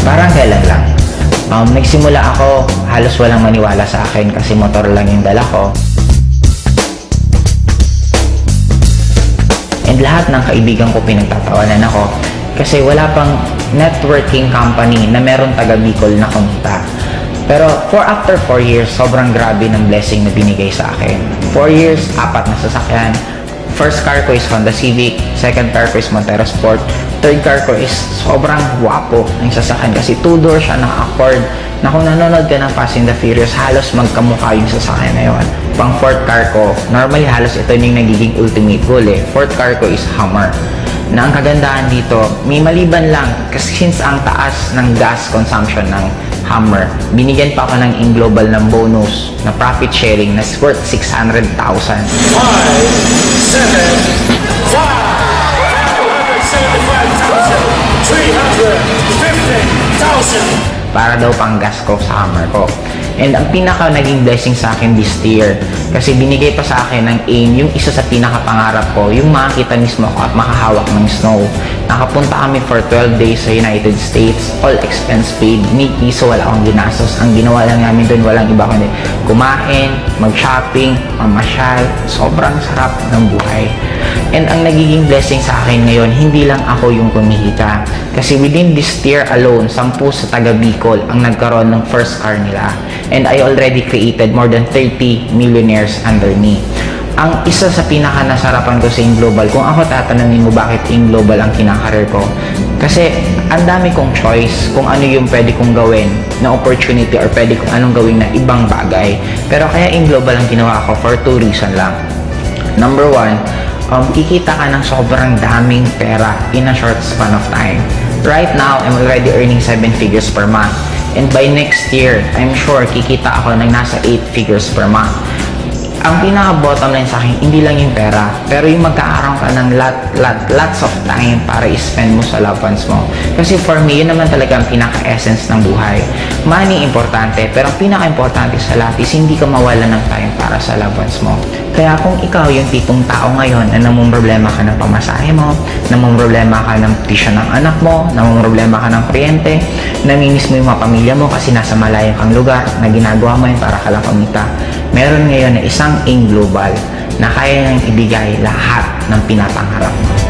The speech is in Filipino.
Parang kailan lang. Nagsimula ako, halos walang maniwala sa akin kasi motor lang yung dala ko. And lahat ng kaibigan ko pinagtatawanan ako kasi wala pang networking company na meron taga Bicol na kumita. Pero after 4 years, sobrang grabe ng blessing na binigay sa akin. 4 years, 4 na sasakyan. First car ko is Honda Civic, second car ko is Montero Sport, third car ko is sobrang guwapo ng sasakyan kasi 2-door siya, naka-accord, na kung nanonood ka ng Fast and the Furious, halos magkamukha yung sasakyan na yun. Pang fourth car ko, normally halos ito yung nagiging ultimate goal eh. Fourth car ko is Hummer. Na ang kagandahan dito, may maliban lang kasi since ang taas ng gas consumption ng Hummer, binigyan pa ako ng in-global ng bonus na profit sharing na worth 600,000. 350,000 para daw pang gas ko sa Hummer ko. And ang pinaka naging blessing sa akin this year, kasi binigay pa sa akin ng AIM yung isa sa pinakapangarap ko, yung makakita mismo ako at makahawak ng snow. Nakapunta kami for 12 days sa United States, all expense paid, ni piso wala akong ginastos. Ang ginawa lang namin doon, walang iba kundi kumain, mag-shopping, mamasyal, sobrang sarap ng buhay. And ang nagiging blessing sa akin ngayon, hindi lang ako yung kumikita. Kasi within this year alone, 10 sa taga Bicol ang nagkaroon ng first car nila. And I already created more than 30 millionaires under me. Ang isa sa pinaka-nasarapan ko sa AIM Global, kung ako tatanungin mo bakit AIM Global ang kinakareer ko, kasi ang dami kong choice kung ano yung pwede kong gawin na opportunity or pwede kong anong gawin na ibang bagay. Pero kaya AIM Global ang ginawa ko for 2 reasons lang. Number 1, kikita ka ng sobrang daming pera in a short span of time. Right now, I'm already earning 7 figures per month. And by next year, I'm sure kikita ako ng nasa 8 figures per month. Ang pinaka-bottom line sa akin, hindi lang yung pera, pero yung magkakaroon ka ng lots of time para i-spend mo sa loved ones mo. Kasi for me, yun naman talaga ang pinaka-essence ng buhay. Money, importante, pero ang pinaka-importante sa lahat is hindi ka mawala ng time para sa loved ones mo. Kaya kung ikaw yung tipong tao ngayon na namumroblema ka ng pamasahe mo, namumroblema ka ng tuition ng anak mo, namumroblema ka ng kuryente, namimiss mo yung mga pamilya mo kasi nasa malayong kang lugar na ginagawa mo yun para ka lang kumita, meron ngayon na isang AIM Global na kaya nang ibigay lahat ng pinapangarap mo.